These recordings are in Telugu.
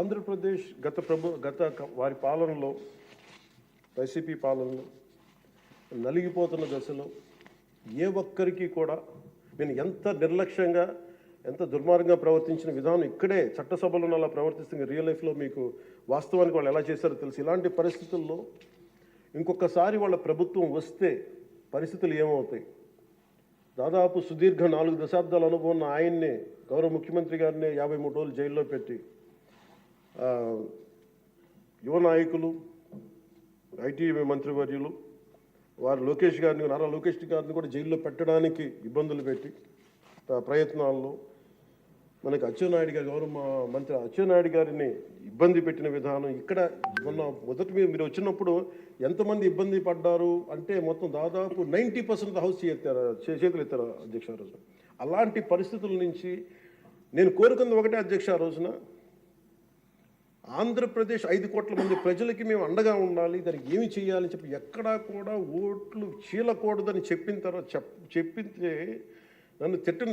ఆంధ్రప్రదేశ్ గత వారి పాలనలో, వైసీపీ పాలనలో నలిగిపోతున్న దశలో ఏ ఒక్కరికి కూడా నేను ఎంత నిర్లక్ష్యంగా, ఎంత దుర్మార్గంగా ప్రవర్తించిన విధానం ఇక్కడే చట్టసభలో అలా ప్రవర్తిస్తున్న రియల్ లైఫ్లో మీకు వాస్తవానికి వాళ్ళు ఎలా చేశారో తెలుసు. ఇలాంటి పరిస్థితుల్లో ఇంకొకసారి వాళ్ళ ప్రభుత్వం వస్తే పరిస్థితులు ఏమవుతాయి? దాదాపు సుదీర్ఘ 4 దశాబ్దాల అనుభవం ఉన్న ఆయన్నే, గౌరవ ముఖ్యమంత్రి గారినే 53 రోజులు జైల్లో పెట్టి యువ నాయకులు, ఐటీ మంత్రివర్యులు వారు లోకేష్ గారిని, నారా లోకేష్ గారిని కూడా జైల్లో పెట్టడానికి ఇబ్బందులు పెట్టి ప్రయత్నాల్లో మనకి అచ్చెన్నాయుడు గారు, గౌరవ మంత్రి అచ్చెన్నాయుడు గారిని ఇబ్బంది పెట్టిన విధానం ఇక్కడ మొదటి మీరు వచ్చినప్పుడు ఎంతమంది ఇబ్బంది పడ్డారు అంటే మొత్తం దాదాపు 90% హౌస్ చేతులు ఎత్తారు అధ్యక్ష ఆ రోజున. అలాంటి పరిస్థితుల నుంచి నేను కోరుకుంది ఒకటే అధ్యక్ష, ఆ రోజున ఆంధ్రప్రదేశ్ 5 కోట్ల మంది ప్రజలకి మేము అండగా ఉండాలి, దానికి ఏమి చేయాలని చెప్పి ఎక్కడా కూడా ఓట్లు చీలకూడదని చెప్పిన తర్వాత చెప్పింటే నన్ను తిట్టు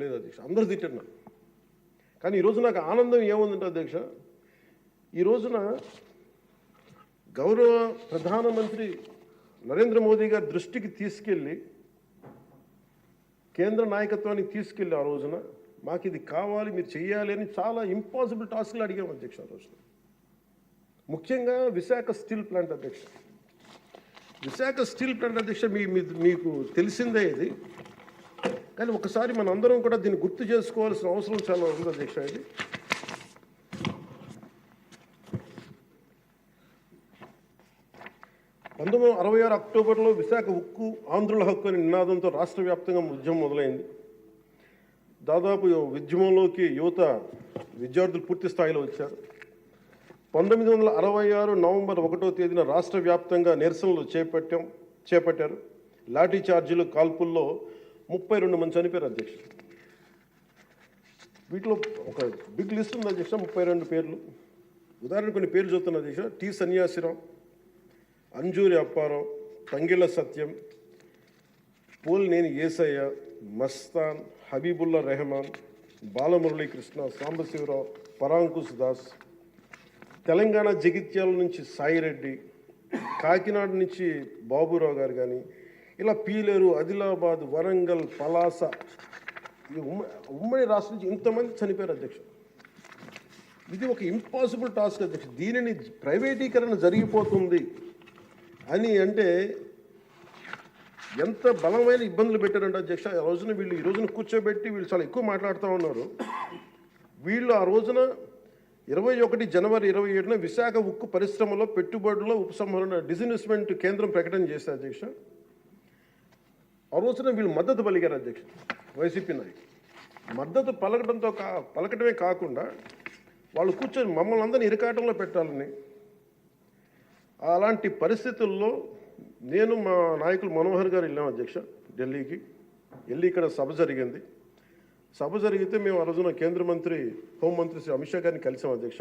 లేదు అధ్యక్ష, అందరూ తిట్టారు. కానీ ఈరోజు నాకు ఆనందం ఏముందంటే అధ్యక్ష, ఈ రోజున గౌరవ ప్రధానమంత్రి నరేంద్ర మోదీ గారి దృష్టికి తీసుకెళ్ళి, కేంద్ర నాయకత్వానికి తీసుకెళ్ళి ఆ రోజున మాకు ఇది కావాలి, మీరు చేయాలి అని చాలా ఇంపాసిబుల్ టాస్క్లు అడిగాం అధ్యక్ష ఆ రోజున. ముఖ్యంగా విశాఖ స్టీల్ ప్లాంట్ అధ్యక్ష, విశాఖ స్టీల్ ప్లాంట్ అధ్యక్ష మీకు తెలిసిందే ఇది, కానీ ఒకసారి మన అందరం కూడా దీన్ని గుర్తు చేసుకోవాల్సిన అవసరం చాలా ఉంది అధ్యక్ష. ఇది 1966 అక్టోబర్లో విశాఖ ఉక్కు ఆంధ్రుల హక్కు అనే నినాదంతో రాష్ట్ర వ్యాప్తంగా ఉద్యమం మొదలైంది. దాదాపు ఉద్యమంలోకి యువత విద్యార్థులు పూర్తి స్థాయిలో వచ్చారు. 1966 నవంబర్ 1వ తేదీన రాష్ట్ర వ్యాప్తంగా నిరసనలు చేపట్టారు. లాఠీ చార్జీలు, కాల్పుల్లో 32 మంది చనిపోయారు అధ్యక్ష. వీటిలో ఒక బిగ్ లిస్ట్ ఉంది అధ్యక్ష, 32 పేర్లు. ఉదాహరణ కొన్ని పేర్లు చూస్తున్నా అధ్యక్ష: టి సన్యాసిరావు, అంజూరి అప్పారావు, తంగిళ్ళ సత్యం, పోలినేని ఏసయ్య, మస్తాన్, హబీబుల్లా రెహమాన్, బాలమురళీకృష్ణ, సాంబశివరావు, పరాంకుశ్ దాస్, తెలంగాణ జగిత్యాల నుంచి సాయిరెడ్డి, కాకినాడ నుంచి బాబురావు గారు కానీ, ఇలా పీలేరు, ఆదిలాబాద్, వరంగల్, పలాస, ఉమ్మడి రాష్ట్రం నుంచి ఇంతమంది చనిపోయారు అధ్యక్ష. ఇది ఒక ఇంపాసిబుల్ టాస్క్ అధ్యక్ష. దీనిని ప్రైవేటీకరణ జరిగిపోతుంది అని అంటే ఎంత బలమైన ఇబ్బందులు పెట్టారంటే అధ్యక్ష. ఆ రోజున ఈ రోజున కూర్చోబెట్టి చాలా ఎక్కువ మాట్లాడుతూ ఉన్నారు. వీళ్ళు ఆ రోజున 21 జనవరి 27న విశాఖ ఉక్కు పరిశ్రమలో పెట్టుబడుల ఉపసంహరణ డిస్ఇన్వెస్ట్మెంట్ కేంద్రం ప్రకటన చేశారు అధ్యక్ష. ఆ రోజున వీళ్ళు మద్దతు పలికారు అధ్యక్ష. వైసీపీ నాయకులు మద్దతు పలకటమే కాకుండా వాళ్ళు కూర్చొని మమ్మల్ని అందరినీ ఇరకాటంలో పెట్టాలని, అలాంటి పరిస్థితుల్లో నేను మా నాయకులు మనోహర్ గారు వెళ్ళాం అధ్యక్ష ఢిల్లీకి. వెళ్ళి ఇక్కడ సభ జరిగింది. సభ జరిగితే మేము ఆ రోజున కేంద్ర మంత్రి, హోంమంత్రి శ్రీ అమిత్ షా గారిని కలిసాం అధ్యక్ష.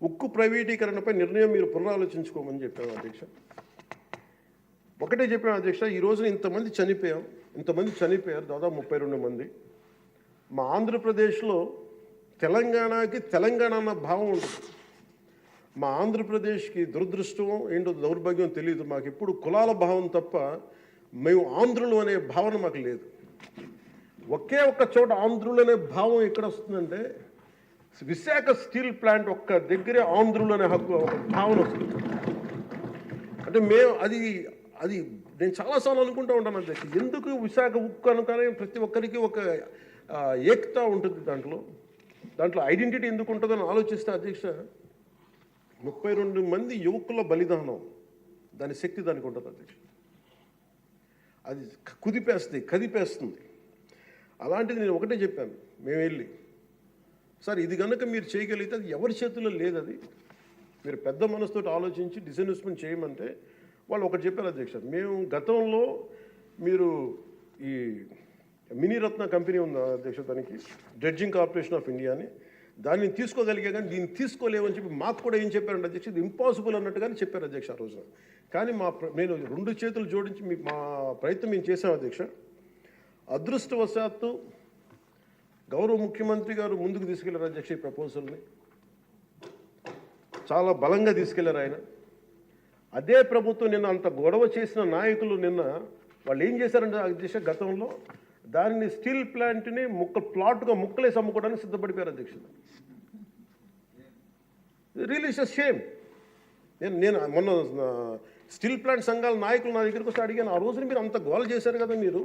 ఉక్కు ప్రైవేటీకరణపై నిర్ణయం మీరు పునరాలోచించుకోమని చెప్పాము అధ్యక్ష. ఒకటే చెప్పాము అధ్యక్ష, ఈ రోజున ఇంతమంది చనిపోయారు, దాదాపు 32 మంది. మా ఆంధ్రప్రదేశ్లో తెలంగాణకి తెలంగాణ అన్న భావం ఉంటుంది. మా ఆంధ్రప్రదేశ్కి దురదృష్టం ఏంటో దౌర్భాగ్యం తెలియదు. మాకు ఎప్పుడు కులాల భావం తప్ప మేము ఆంధ్రులు అనే భావన మాకు లేదు. ఒకే ఒక్క చోట ఆంధ్రులు అనే భావం ఎక్కడ వస్తుందంటే విశాఖ స్టీల్ ప్లాంట్ ఒక్క దగ్గరే ఆంధ్రులు అనే హక్కు భావన వస్తుంది. అంటే మేము అది నేను చాలాసార్లు అనుకుంటూ ఉంటాను అధ్యక్ష, ఎందుకు విశాఖ ఉక్కు అనుకనే ప్రతి ఒక్కరికి ఒక ఏకత ఉంటుంది, దాంట్లో ఐడెంటిటీ ఎందుకు ఉంటుందని ఆలోచిస్తే అధ్యక్ష 32 మంది యువకుల బలిదానం, దాని శక్తి దానికి ఉంటుంది అధ్యక్ష. అది కదిపేస్తుంది. అలాంటిది నేను ఒకటే చెప్పాను, మేము వెళ్ళి సార్ ఇది కనుక మీరు చేయగలిగితే అది ఎవరి చేతుల్లో లేదు, అది మీరు పెద్ద మనసుతో ఆలోచించి డిస్ఇన్వెస్ట్మెంట్ చేయమంటే వాళ్ళు ఒకటి చెప్పారు అధ్యక్ష, మేము గతంలో మీరు ఈ మినీరత్న కంపెనీ ఉంది అధ్యక్ష, దానికి డ్రెడ్జింగ్ కార్పొరేషన్ ఆఫ్ ఇండియా అని, దాన్ని తీసుకోగలిగే కానీ దీన్ని తీసుకోలేమని చెప్పి మాకు కూడా ఏం చెప్పారంటే అధ్యక్ష, ఇది ఇంపాసిబుల్ అన్నట్టుగానే చెప్పారు అధ్యక్ష ఆ రోజున. కానీ నేను 2 చేతులు జోడించి మా ప్రయత్నం మేము చేసాం అధ్యక్ష. అదృష్టవశాత్తు గౌరవ ముఖ్యమంత్రి గారు ముందుకు తీసుకెళ్లారు అధ్యక్ష ఈ ప్రపోజల్ని, చాలా బలంగా తీసుకెళ్లారు ఆయన. అదే ప్రభుత్వం నిన్న అంత గొడవ చేసిన నాయకులు నిన్న వాళ్ళు ఏం చేశారంటే అధ్యక్ష, గతంలో దానిని స్టీల్ ప్లాంట్ని ప్లాట్గా ముక్కలేసి అమ్ముకోవడానికి సిద్ధపడిపోయారు అధ్యక్ష. Really it's shame. నేను మొన్న స్టీల్ ప్లాంట్ సంఘాల నాయకులు నా దగ్గరికి వస్తే అడిగాను, ఆ రోజున మీరు అంత గోల చేశారు కదా, మీరు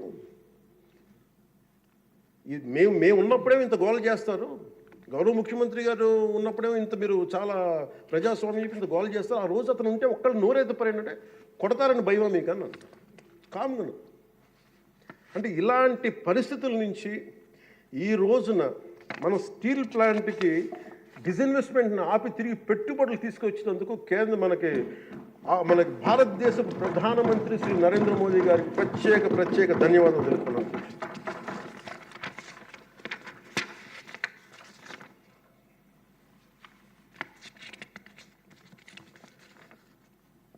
మేము ఉన్నప్పుడేమో ఇంత గోల చేస్తారు, గౌరవ ముఖ్యమంత్రి గారు ఉన్నప్పుడేమో ఇంత మీరు చాలా ప్రజాస్వామ్యం ఇంత గోల చేస్తారు, ఆ రోజు అతను ఉంటే ఒక్కళ్ళు నోరెత్తపరేంటంటే కొడతారని భయం మీకు అన్నాను కామ్గను. అంటే ఇలాంటి పరిస్థితుల నుంచి ఈ రోజున మన స్టీల్ ప్లాంట్కి డిస్ఇన్వెస్ట్మెంట్ని ఆపి తిరిగి పెట్టుబడులు తీసుకొచ్చినందుకు మనకి భారతదేశ ప్రధానమంత్రి శ్రీ నరేంద్ర మోదీ గారికి ప్రత్యేక ధన్యవాదాలు తెలుపుతున్నాను.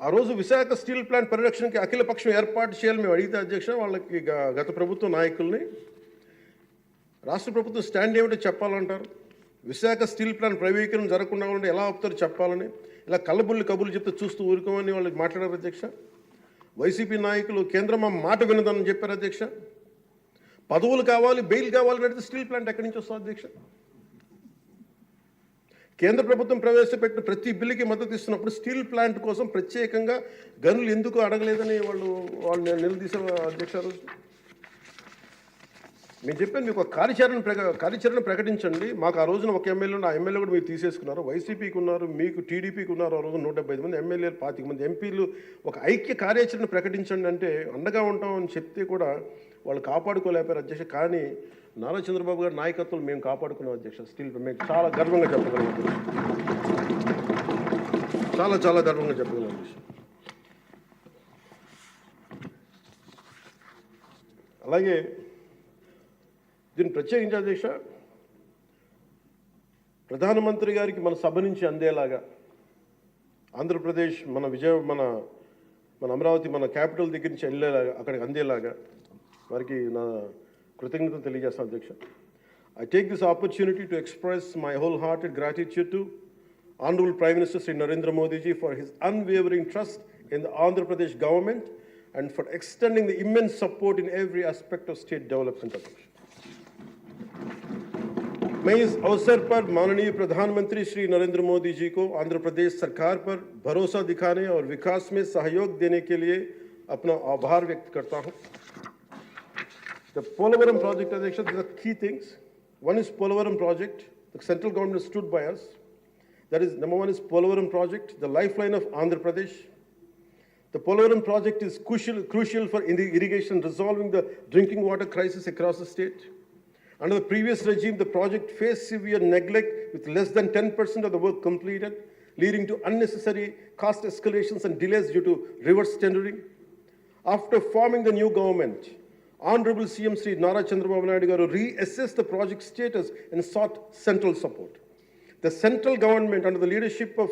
ఆ రోజు విశాఖ స్టీల్ ప్లాంట్ పరిరక్షణకి అఖిలపక్షం ఏర్పాటు చేయాలని మేము అడిగితే అధ్యక్ష, వాళ్ళకి గత ప్రభుత్వ నాయకుల్ని రాష్ట్ర ప్రభుత్వం స్టాండ్ ఏమిటో చెప్పాలంటారు, విశాఖ స్టీల్ ప్లాంట్ ప్రైవేటీకరణ జరగకుండా ఉంటే ఎలా ఆపుతారు చెప్పాలని, ఇలా కబుర్లు చెప్తే చూస్తూ ఊరుకోమని వాళ్ళకి మాట్లాడారు అధ్యక్ష. వైసీపీ నాయకులు కేంద్రం మా మాట వినదని చెప్పారు అధ్యక్ష. పదవులు కావాలి, బెయిల్ కావాలని అడిగితే స్టీల్ ప్లాంట్ ఎక్కడి నుంచి వస్తుంది అధ్యక్ష? కేంద్ర ప్రభుత్వం ప్రవేశపెట్టిన ప్రతి బిల్లుకి మద్దతు ఇస్తున్నప్పుడు స్టీల్ ప్లాంట్ కోసం ప్రత్యేకంగా గనులు ఎందుకు అడగలేదని వాళ్ళు నిలదీశారు అధ్యక్ష. రోజు మేము చెప్పాను, మీకు ఒక కార్యాచరణ ప్రకటించండి. మాకు ఆ రోజున ఒక ఎమ్మెల్యే ఆ ఎమ్మెల్యే కూడా మీరు తీసేసుకున్నారు, వైసీపీకి ఉన్నారు, మీకు టీడీపీకి ఉన్నారు, ఆ రోజు 175 మంది ఎమ్మెల్యేలు, 25 మంది ఎంపీలు, ఒక ఐక్య కార్యాచరణ ప్రకటించండి అంటే అండగా ఉంటామని చెప్తే కూడా వాళ్ళు కాపాడుకోలేపారు అధ్యక్ష. కానీ నారా చంద్రబాబు గారి నాయకత్వం మేము కాపాడుకున్నాం అధ్యక్ష. స్టీల్ మేము చాలా గర్వంగా చెప్పగలం, చాలా గర్వంగా చెప్పగలం అధ్యక్ష. అలాగే దీన్ని ప్రత్యేకించి అధ్యక్ష, ప్రధానమంత్రి గారికి మన సభ నుంచి అందేలాగా ఆంధ్రప్రదేశ్ మన అమరావతి మన క్యాపిటల్ దగ్గర నుంచి వెళ్ళేలాగా అక్కడికి అందేలాగా వారికి నా కృతజ్ఞతలు తెలియజేస్తాను అధ్యక్ష. I take this opportunity to express my wholehearted gratitude to Honorable Prime Minister Sri Narendra Modi ji for his unwavering trust in the Andhra Pradesh government and for extending the immense support in every aspect of state development. मैं इस अवसर पर माननीय प्रधानमंत्री श्री नरेंद्र मोदी जी को आंध्र प्रदेश सरकार पर भरोसा दिखाने और विकास में सहयोग देने के लिए अपना आभार व्यक्त करता हूं. The Polavaram project, Adhyaksha, there are key things. One is Polavaram project. The central government stood by us. That is, number one is Polavaram project, the lifeline of Andhra Pradesh. The Polavaram project is crucial for irrigation, resolving the drinking water crisis across the state. Under the previous regime, the project faced severe neglect with less than 10% of the work completed, leading to unnecessary cost escalations and delays due to reverse tendering. After forming the new government, Honorable CM Sri Nara Chandrababu Naidu garu reassessed the project status and sought central support. The central government under the leadership of